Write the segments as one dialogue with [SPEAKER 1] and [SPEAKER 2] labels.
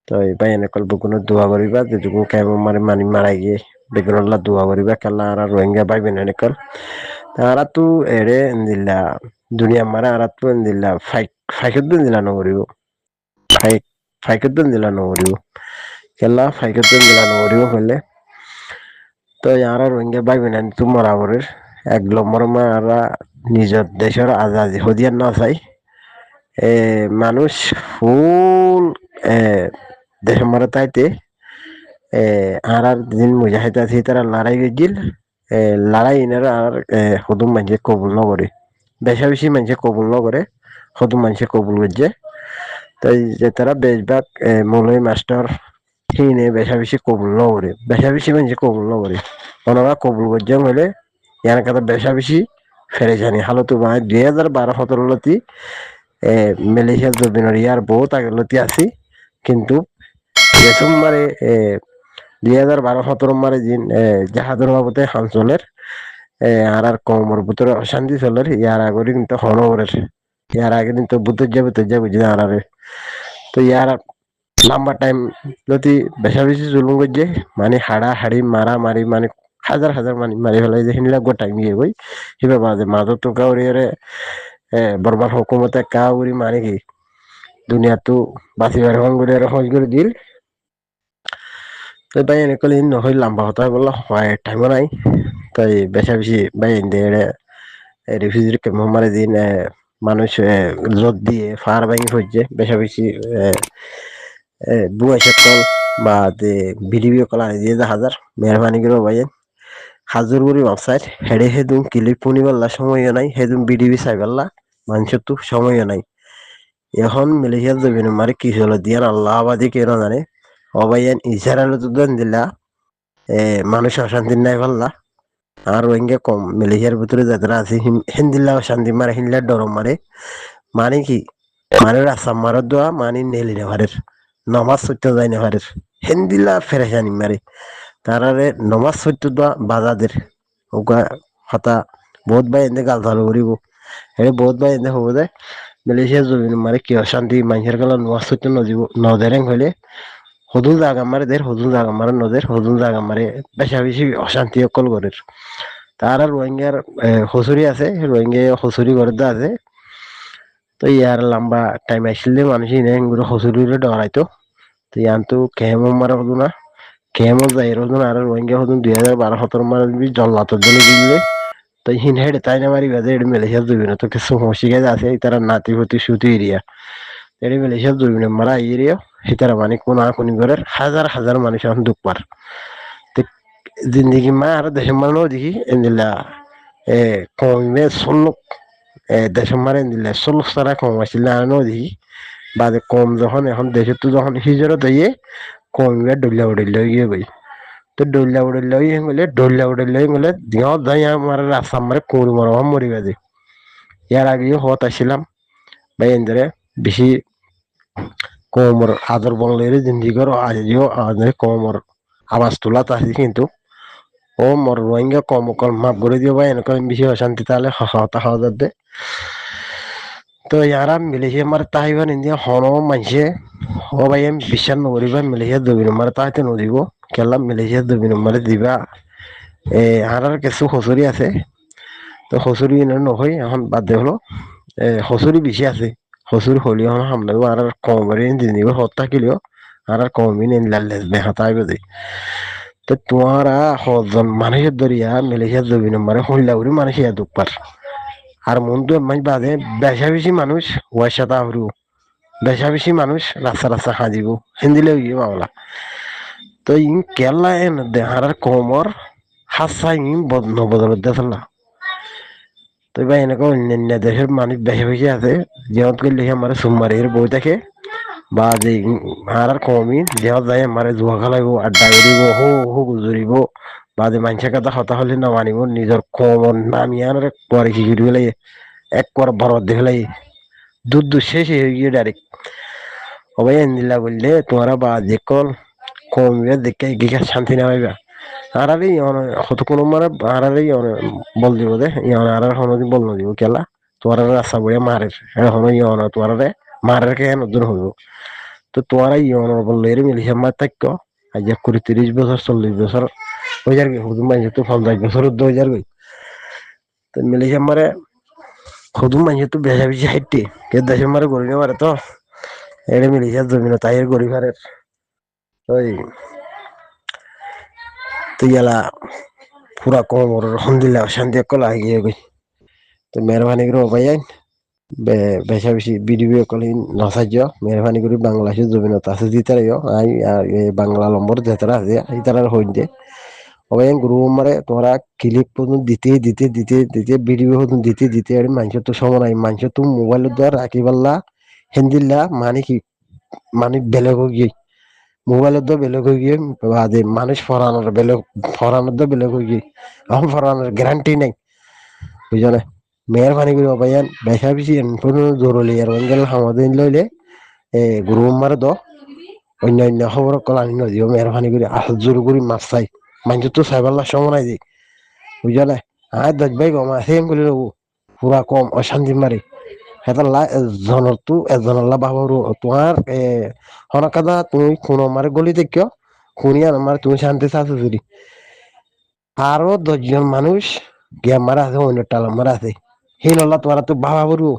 [SPEAKER 1] তো ভাই এনেকল বুকুনো দোয়া করিবা যেটুকু কেমন মানি মারাই গিয়ে বেগুনল্লা দোয়া করিবা কেলা আর রোহিঙ্গা ভাই বেন এনেকল তারা তো এড়ে দিলা দুনিয়া মারা আর তো দিলা ফাইকত দিলা নগরিব ফাইকত দিলা নগরিব কেলা ফাইকত দিলা নগরিব হলে তো ইয়ারা রোহিঙ্গা ভাই বেন তো মরাবরের এক নম্বর মারা নিজের দেশের আজাদি হদিয়ার না চাই মানুষ ফুল দেশ মারা তাইতে আর দিন মুজাহিদ আছে তারা লড়াই গেছিল লড়াই ইনারা আর হদুম মানুষে কবুল নকরে বেশা বেশি মানুষে কবুল নকরে হদুম মানুষে কবুল করছে তাই যে তারা বেশভাগ মৌলভী মাস্টার হিনে বেশা বেশি কবুল নকরে বেশা বেশি মানুষে কবুল নকরে ওনারা কবুল করছে হলে ইয়ার কথা বেশা বেশি ফেরে জানি হালতো মানে 2012-17 লতি মালয়েশিয়ার জবিনের ইয়ার বহুত আগে লতি আছি কিন্তু যেসব মারে 2012-17 মারে দিন জাহাজের বাবতে হামচলের আর কমর ভিতরে অশান্তি চলের ইয়ার আগে কিন্তু হনবরের ইয়ার আগে কিন্তু বুদ্ধ যাবে বুঝি আরারে তো ইয়ার লম্বা টাইম লতি বেশা বেশি জুলুম করছে মানে হাড়া হাড়ি মারা মারি মানে হাজার হাজার মারি ফেলাই যে হিনলা গো টাইম গিয়ে বই হিবে বাজে মাদক তো কাউরিয়ারে বর্মার হুকুমতে কাউরি মানে কি দুনিয়া তো বাঁচিবার হন করে হজ করে দিল তো ভাই এনেকল ইন নহয় লম্বা হতা বললো হয় টাইমও নাই তাই বেশা বেশি ভাই ইন্দিয়ে রিফিউজির কেমন মারে দিন মানুষ জোর দিয়ে ফার ভাঙি হচ্ছে বেশা বেশি বুয়া সকল বা বিডিবি কল আনি দিয়ে হাজার মেহরবানি করে ভাই হাজুর করি ওয়েবসাইট হেডে হেদুম ক্লিক পুনি পাল্লা সময়ও নাই হেদুম বিডিবি চাই পাল্লা মানুষের তো সময়ও নাই এখন মালয়েশিয়ার জমিন মারে কি হলো দিয়ার আল্লাহ আবাদি কেন জানে অবাইয়ান ইসরায়েল তো দেন দিলা মানুষ অশান্তি নাই পাল্লা আর রোহিঙ্গা কম মালয়েশিয়ার ভিতরে যাত্রা আছে হিন্দিল্লা অশান্তি মারে হিন্দিল্লা ডরম মারে মানে কি মানে রাস্তা মারার দোয়া মানে নেলি নেভারের নমাজ সত্য যায় নেভারের হিন্দিল্লা ফেরেশানি মারে তারারে নমাজ সত্য দোয়া বাজাদের ওগা হতা বহুত ভাই এনে গাল চালু করিব বহুত ভাই এনে হব দে মালয়েশিয়ার জমিন মারে কি অশান্তি মানুষের গেলা নমাজ সত্য নজিব নদেরেং হইলে হদুল জাগা মারে দের হদুল জাগা মারে নদের হদুল জাগা মারে বেশা বেশি অশান্তি অকল করে তার আর রোহিঙ্গার হসুরি আছে রোহিঙ্গা হসুরি করে আছে তো ইয়ার লম্বা টাইম আসলে মানুষ হসুরিরে ডরাইতো তো ইয়ান তো কেহেমো মারা হতো না কেহেমো যাই হতো না আর রোহিঙ্গা হতো 2012-17 মারা জল্লাতের জন্য দিলে তো হিন হেড তাই না মারি বাজে এটা মালয়েশিয়ার জমিন তো কিছু হসিগাজ আছে তারা নাতি হতি সুতি এরিয়া এটা মালয়েশিয়ার জমিন মারা এরিয়া তারা মানে কোন কোন করে হাজার হাজার মানুষ এখন দুঃখ পার জিন্দগি মা আর দেশের মানুষ দেখি এনিলা কমে 16 দেশের মারে এনিলা 16 সারা কম আসলে আর দেখি বাদে কম যখন এখন দেশের তো যখন হিজরত হইয়ে কমবে ডল্লা গিয়ে বই তো ডল্লা গেলে দিও যাই আমার রাস্তা মারে কোর মরম মরি বাজে ইয়ার আগে হত আসছিলাম ভাই এন্দরে বেশি কমর আদর বংলের জিন্দিগর আজিও কমর আওয়াজ তোলা তাহি কিন্তু ও মর রোহিঙ্গা কম কল মাফ করে দিও ভাই এনেক বেশি অশান্তি তাহলে হতা হওয়া দে তো ইয়ারা মালয়েশিয়া মার তাইবান ইন্ডিয়া হন মানছে ও ভাই আমি বিশ্বাস নকরিবা মালয়েশিয়া দবিন মার তাইতে নদিব কেলা মালয়েশিয়া দবিন মারে দিবা আর কিছু হসুরি আছে তো হসুরি নহয় এখন বাদ দে হলো হসুরি বেশি আছে হসুরি হলিও হামলাও আর কমরে দিনিব হত থাকিলেও আর কমিন লাল্লে বেহাতা আইব দে তো তোমারা হজন মানুষের দরিয়া মালয়েশিয়ার জমিন মারে হইলাউরি মানুষ ইয়া দুপার আর মন তো মাঝ বাদে বেশা বেশি মানুষ ওয়াসাতা হরু বেশা বেশি মানুষ রাস্তা রাস্তা হাজিব হিন্দিলে ইয়ে মামলা তো ইন কেলা এন দেহার কমর হাসা ইন নবদল দেশলা তো ভাই এনেকে অন্যান্য দেশের মানুষ বেশি বেশি আছে যেমন করলে আমার সুমারির বই থাকে বা যে আর কমই যেমন যাই আমার জুয়া খেলাইব আড্ডা করিব হো হো গুজরিব বা যে মানুষের কথা হতা হলে না মানিব নিজের কমন নামিয়ার পরে কি করি ফেলাই এক কর বরবাদ দিয়ে ফেলাই দুধ শেষ হয়ে গিয়ে ডাইরেক্ট সবাই এনদিল্লা বললে তোমরা বা যে কল কমবে দেখে গিয়ে শান্তি না পাইবা আর হয়তো কোনো মানে আর বল দিব দে ইয়ান আর হনদি বল দিব কেলা তোর রাস্তা বইয়া মারের এখন ইয়ান তোর মারের কে নতুন হইব তো তোমারা ইয়নের বললে এর মিলিয়ে আমার তাক্য আজ 20-30 বছর 40 বছর হয়ে যাবে হুদুম মাঝে তো 50 বছর হয়ে যাবে তো মিলিয়ে আমারে হুদুম মাঝে তো বেশা বেশি হাইটে কে দেশে মারে গড়ি না মারে তো এড়ে মিলিয়ে জমিন তাই গড়ি ফারে ওই তুই এলা পুরা কম ওর আলহামদুলিল্লাহ শান্তি কলা গিয়ে গই তো মেহরবানি করে ভাই বেশা বেশি ভিডিও কলিং নসাজ্য মেহরবানি করে বাংলাদেশের জমিনত আছে দিতে রাইও আই বাংলা নম্বর যেতারা আছে এই তারা হইন দে ওই গ্রুপ মারে তোমরা ক্লিপ পর্যন্ত দিতে ভিডিও পর্যন্ত দিতে আর মানুষ তো সময় নাই মানুষ তো মোবাইলের দ্বারা রাখি পারলা হিন্দিল্লা মানে কি মানে বেলেগ গিয়ে মোবাইলের তো বেলেগ হয়ে গিয়ে বাদে মানুষ ফরানোর তো বেলেগ হয়ে গিয়ে এখন ফরানোর গ্যারান্টি নেই বুঝো না মেহরবানি করে ভাইয়ান বেশা বেশি জরুরি আর গেল আমাদের লইলে গ্রুপ মারে দ অন্য খবর কল আনি নদীও মেহরবানি করে জোর করে মাছ চাই মানুষ তো চাইবার সময় নাই দি বুঝো না আর 10 ভাই গমা সেম করে রবো পুরা কম অশান্তি মারি হেতাল্লা জনের তো এজনাল্লা বাবারু তোমার হনকাদা তুমি খুন আমার গলি দেখিও খুনিয়া আমার তুমি শান্তি চাচ্ছ যদি আরো 10 জন মানুষ গিয়া মারা আছে অন্য টালা মারা আছে সেই নল্লা তোমার তো বাবা বলবো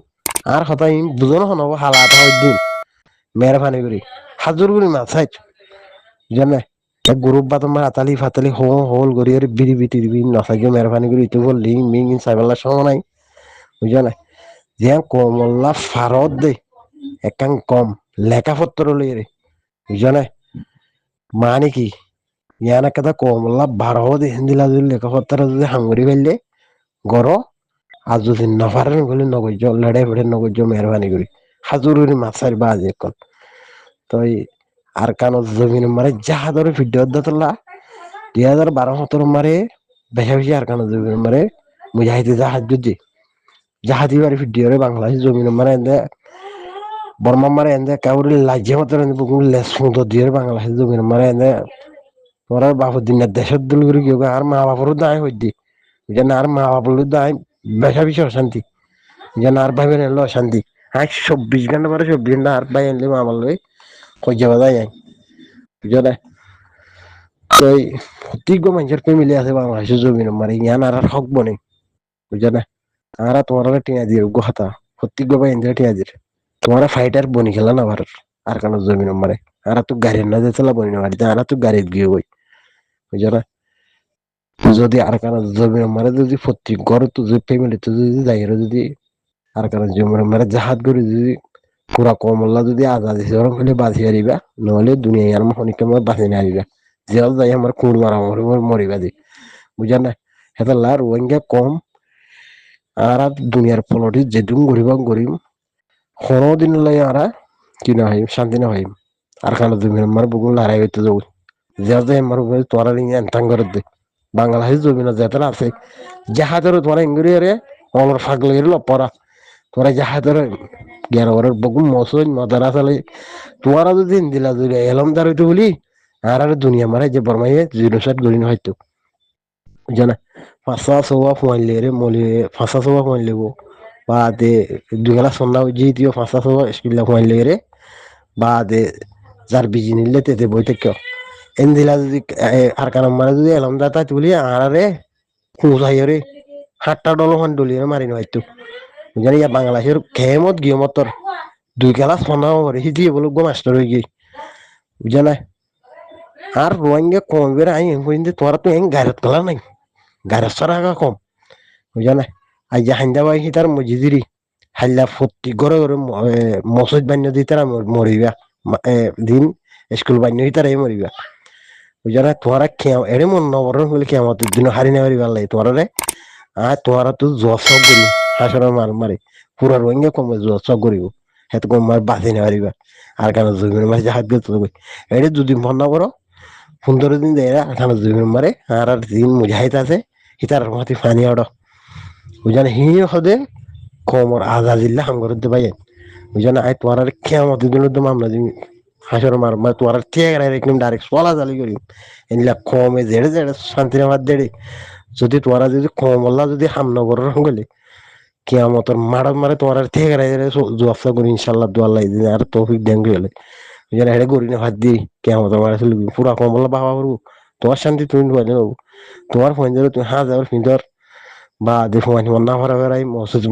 [SPEAKER 1] আর কথা বুঝো না হনব হালাত হয় দিন মেহরবানি করি হাজুর করি মাছ চাই জানে এক গ্রুপ বা তোমার আতালি ফাতালি হোল করি আর বিড়ি বিটি নসাইকে মেহরবানি করি ইটো বল লিঙ্ক মিং চাইবেলা সময় নাই বুঝো না যে কমল্লা ফারত দে একাং কম লেখাপত্র লই রে বুঝো না মানে কি ইয়ানা কথা কমল্লা 12 দিলা যদি লেখাপত্র যদি হাঙ্গরি ফেললে গড় আর যদি নফারেন বলে নগজ লড়াই ফেড়ে নগজ মেহরবানি করি হাজুরি মাছার বাজ এখন তো আর কানো জমিন মারে যাহা ধরে ভিডিও দতলা 2012-17 মারে বেশা বেশি আর কানো জমিন মারে মুজাহিদে জাহাজ যদি জাহাজি বাড়ি ভিডিও রে বাংলাদেশ জমিন মারে এনে বর্মা মারে এনে কাউরি লাজ্জে মতো বুকুল লেসুঁতো দিয়ে বাংলাদেশ জমিন মারে এনে তোরা বাপর দিনের দেশের দল করে কেউ আর মা বাপরও দায় হইতি যেন আর মা বাপর দায় বেশা বেশি অশান্তি যেন আর ভাই এলো অশান্তি আর 24 ঘন্টা পরে 24 ঘন্টা আর ভাই এনলে মা আমার লই কই যাওয়া যায় বুঝো না তো প্রত্যেক মানুষের ফ্যামিলি আছে বাংলাদেশের জমিন মারে ইয়ান আর হক বনে বুঝো না আর তোমার টিয়া দিয়ে গোহাতা প্রত্যেক ভাই এনজয় টিয়া দিয়ে তোমারা ফাইটার বনি খেলা না ভারত আর কানো জমিন মারে আর তো গাড়ির না যেতলা বনি না বাড়িতে আর তো গাড়ির গিয়ে বই বুঝো না যদি আর কারণ জমি মারে যদি প্রত্যেক ঘর তো যদি ফ্যামিলিতে যদি যাই যদি আর কারণ জমি মারে জাহাজ করে যদি পুরা কমল্লা যদি আজাদি সরম হলে বাঁচি হারিবা নহলে দুনিয়া আর মহনিকে আমার বাঁচি না হারিবা জেল যাই আমার কুড় মারা মরিবা দি বুঝা না হেতা লার ওয়াঙ্গা কম আর দুনিয়ার পলটি যেদুম গরিম কোনোদিন লাই আর কি না হইম শান্তি না হইম আর কারণ জমি মারে বুকুল লড়াই হইতে যাবো জেল যাই আমার তোরা এনতাং করে দে বাংলাদেশ জমিন যেতে আছে জাহাজের তোরা ইংরেজি অলর ফাগলে পড়া তোরা জাহাজের জ্ঞান ওর বকুম মসুন মাদারা চালে তোরা যদি দিলা যদি এলমদার হইতো বলি আর দুনিয়া মারে যে বর্মাইয়ে জিরোসাট গড়ি হয়তো জানা 500 ফুয়াইলে রে মলি 500 ফুয়াইলে বা দে দুগলা সন্না জি দিও 500 স্কিল ফুয়াইলে রে বা দে যার বিজি নিলে তেতে বইতে কেউ এন্দিলা যদি আর কারণ মানে যদি এলমদা তাই তুলি আরে খুঁজাই রে 7টা ডলমান ডলিয়ে মারি নয়তো জানি বাংলাদেশের খেমত গিয়মতর 2 ক্লাস ফোনাও করে হিজি বলে গো মাস্টার হয়ে গিয়ে বুঝা না আর রোহিঙ্গা কম বেড়ে আই কিন্তু তোরা তো গাড়ত কলা নাই গাড়ত সারা কম বুঝা না আজ যে হাইন্দাবাই তার মজিদিরি হাইলা ফতি ঘরে ঘরে মসজিদ বান্য দিয়ে তারা মরিবা দিন স্কুল বান্য তারা মরিবা বুঝা না তোরা খেয়াও এড়ে মন নবরণ হলে খেয়ামতের দিন হারি না পারি ভাল লাগে তোরা রে আর তোরা তো জস করি হাসরা মারে পুরা রোহিঙ্গা কমে জস করিব হেত কম মার বাঁচি না পারিবা আর কেন জমির মাছ জাহাজ গেল এড়ে 2 দিন ফোন না করো 15 দিন দেয় এখানে জমির মারে আর দিন মুজাহিদ আছে হিতার মাতি ফানি আড় বুঝানে হি হদে কমর আজাদিল্লা হাম করতে পাই বুঝানে আই তোমার খেয়ামতের দিন তো মামলা দিন হাসর মার তোমার ঠিক একদম ডাইরেক্ট চলা জালি করি এনলা কমে জেড়ে শান্তি নামার দেড়ে যদি তোরা যদি কমল্লা যদি হামনগর গেলে কিয়ামতর মারা মারে তোমার ঠিক জবাবটা করি ইনশাল্লাহ দোয়া লাই দিন আর তৌফিক দেন গেলে যেন হেডে গড়ি না ভাত দি কেমন তোমার আসলে পুরা কমলা বাবা করবো তোমার শান্তি তুমি ঢুকাইলে নেবো তোমার ফোন ধরো তুমি যাওয়ার ফিন্দর বা দেখো মানি মন্না ভরা বেড়াই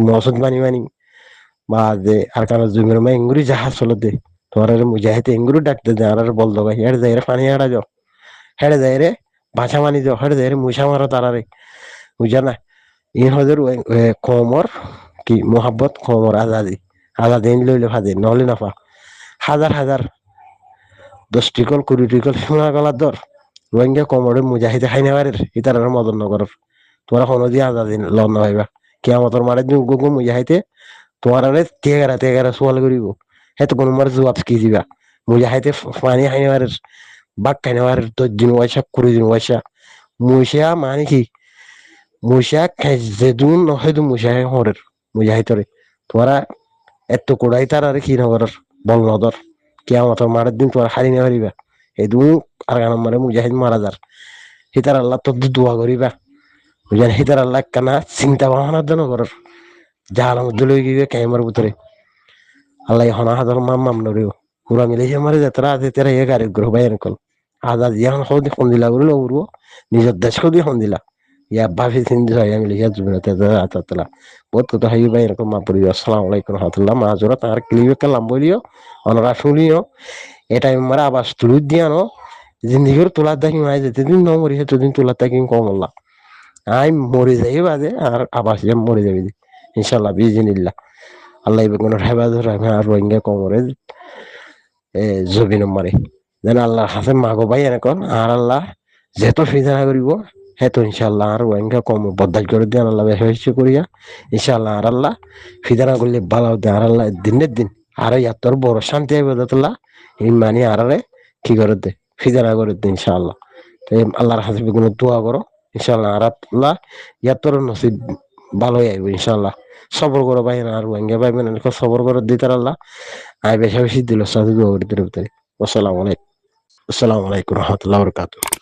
[SPEAKER 1] মসুদ মানি মানি বা যে আর কারো জমির মা ইঙ্গুরি জাহাজ চলো দে তোমার মুজাহিতে ইঙ্গুরি ডাকতে দে আর বল দো ভাই হেড়ে যাই রে পানি হারা যাও হেড়ে যাই রে ভাষা মানি যাও হেড়ে যাই রে মুসা মারো তারারে বুঝা না ইন হজর কমর কি মোহাব্বত কমর আজাদি আজাদি লইলে ফাদে নহলে নাফা হাজার হাজার 10 টিকল 20 টিকল সোনা গলার দর রোহিঙ্গা কমরে মুজাহিদে খাই নেবারের ইতার মদন নগরের তোমরা কোনো দিয়ে আজাদি লন না ভাইবা কেয়ামতর মারে গুগু মুজাহিদে তোমার তেগারা তেগারা সোয়াল করিব হ্যাঁ তো কোনো মার জবাব কি দিবা মুজাহিদে পানি খাই নেবারের বাঘ খাই নেবারের 10 দিন ওয়াইসা 20 দিন ওয়াইসা মুসা মানে কি মুসা খাই যেদুন নহয় মুসা হরের মুজাহিদরে তোমরা এত কোড়াই তার আর কি নগরের বল নদর কেয়ামতর মারের দিন তোমার হারি নেওয়া পারিবা এই দু আর নম্বরে মুজাহিদ মারা যার হিতার আল্লাহ তো দোয়া করিবা বুঝলেন হিতার আল্লাহ কানা চিন্তা ভাবনার জন্য করার জাহার মধ্যে লই গিয়ে ক্যামের ভিতরে আল্লাহ হনা হাজার মাম নরিও পুরা মিলে মারে যাত্রা আছে তেরা এ গাড়ি গ্রহ বাই এরকম আজাদ ইয়ান সৌদি ফোন দিলা বলে উড়বো নিজের দেশ সৌদি ফোন দিলা ইয়া বাফি সিন্ধি হয় মিলে ইয়া জুবিনা তেজা আতাতলা বহুত কথা হাই বাই এরকম মা পড়ি আসসালামু আলাইকুম রহমাতুল্লাহ মা জোরা তার ক্লিবে কালাম বলিও অনরা শুনিও এটা মারা আবার তুলি দিয়ানো জিন্দিগির তোলার দেখি মাই যেতেদিন ন মরি সেতদিন তোলার দেখি কম আল্লাহ আই মরে যাই বাদে আর আবার মরে যাবি ইনশাল্লাহ বিজিনিল্লাহ আল্লাহ বেগুনের হেফাজত রাখবে আর রোহিঙ্গা কমরে জবি নম্বরে যেন আল্লাহর হাতে মাগো ভাই এরকম আর আল্লাহ যেহেতু ফিজানা করিব হেতু ইনশাল্লাহ আর রোহিঙ্গা কম বদাজ করে দিয়ে আল্লাহ বেশি করিয়া ইনশাল্লাহ আর আল্লাহ ফিজানা করলে ভালো হতে আর আল্লাহ দিনের দিন আর ইয়াত্তর বড় শান্তি আইব দাতুল্লাহ ইমানি আরারে কি করে দে ফিজানা করে দে ইনশাআল্লাহ তো আল্লাহর হাতে বেগুন দোয়া করো ইনশাআল্লাহ আর আল্লাহ ইয়াত্তর নসিব ভালো আইব ইনশাআল্লাহ সবর করো ভাই না আর রোহিঙ্গা ভাই মানে সবর করে দিতার আল্লাহ আই বেশি বেশি দিল সাথে দোয়া করে দিতে আসসালামু আলাইকুম রহমতুল্লাহ বরকাতুহ